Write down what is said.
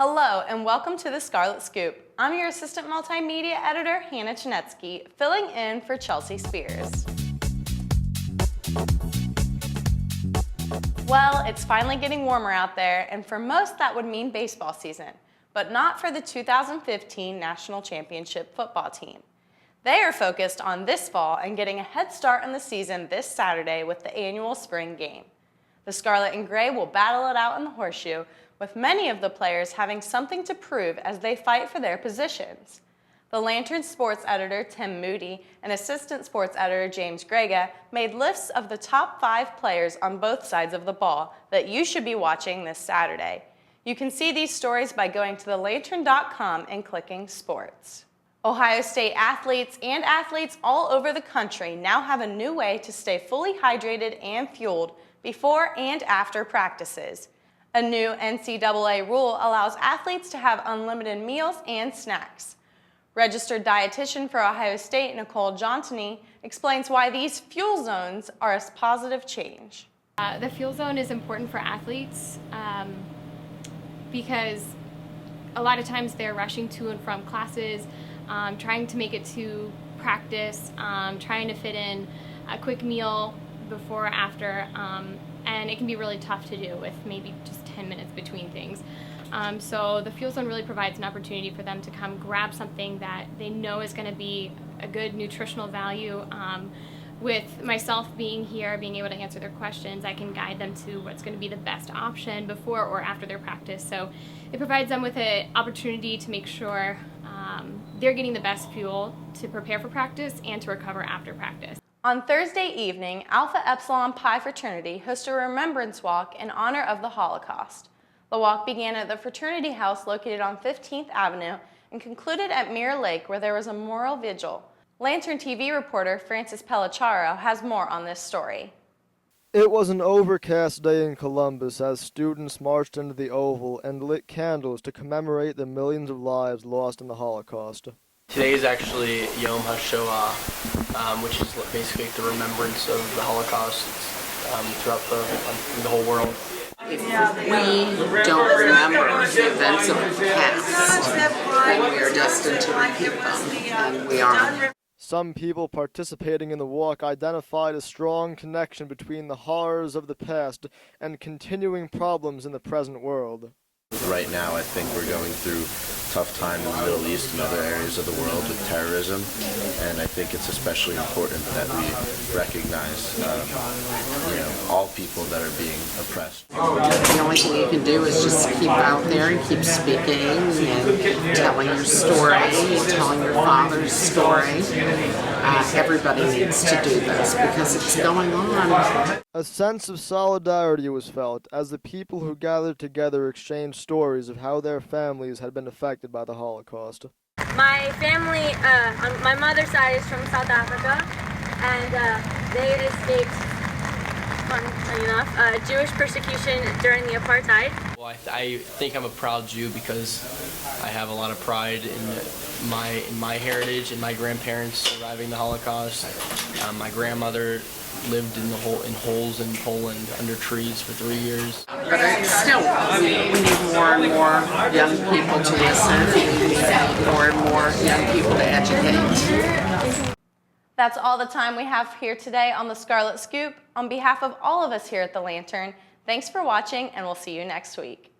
Hello and welcome to the Scarlet Scoop. I'm your assistant multimedia editor, Hannah Chinetsky, filling in for Chelsea Spears. Well, it's finally getting warmer out there, and for most that would mean baseball season, but not for the 2015 National Championship football team. They are focused on this fall and getting a head start on the season this Saturday with the annual spring game. The Scarlet and Gray will battle it out in the horseshoe, with many of the players having something to prove as they fight for their positions. The Lantern sports editor Tim Moody and assistant sports editor James Grega made lists of the top 5 players on both sides of the ball that you should be watching this Saturday. You can see these stories by going to thelantern.com and clicking Sports. Ohio State athletes and athletes all over the country now have a new way to stay fully hydrated and fueled before and after practices. A new NCAA rule allows athletes to have unlimited meals and snacks. Registered dietitian for Ohio State, Nicole Jontony, explains why these fuel zones are a positive change. The fuel zone is important for athletes because a lot of times they're rushing to and from classes, trying to make it to practice, trying to fit in a quick meal before or after, and it can be really tough to do with maybe just 10 minutes between things. So the fuel zone really provides an opportunity for them to come grab something that they know is going to be a good nutritional value. With myself being here, being able to answer their questions, I can guide them to what's going to be the best option before or after their practice. So it provides them with an opportunity to make sure they're getting the best fuel to prepare for practice and to recover after practice. On Thursday evening, Alpha Epsilon Pi Fraternity hosted a remembrance walk in honor of the Holocaust. The walk began at the fraternity house located on 15th Avenue and concluded at Mirror Lake, where there was a memorial vigil. Lantern TV reporter Francis Pellicciaro has more on this story. It was an overcast day in Columbus as students marched into the Oval and lit candles to commemorate the millions of lives lost in the Holocaust. Today is actually Yom HaShoah, which is basically the remembrance of the Holocaust throughout the whole world. If we don't remember the events of the past, then we are destined to repeat them, and we are. Some people participating in the walk identified a strong connection between the horrors of the past and continuing problems in the present world. Right now, I think we're going through tough time in the Middle East and other areas of the world with terrorism, and I think it's especially important that we recognize, all people that are being oppressed. The only thing you can do is just keep out there and keep speaking and telling your story, telling your father's story. Everybody needs to do this because it's going on. A sense of solidarity was felt as the people who gathered together exchanged stories of how their families had been affected by the Holocaust. My family, on my mother's side, is from South Africa, and they escaped, funny enough, Jewish persecution during the apartheid. Well, I think I'm a proud Jew because I have a lot of pride in my heritage and my grandparents surviving the Holocaust. My grandmother lived in holes in Poland under trees for 3 years. But still, we need more and more young people to listen. We need more and more young people to educate. That's all the time we have here today on the Scarlet Scoop. On behalf of all of us here at the Lantern, thanks for watching, and we'll see you next week.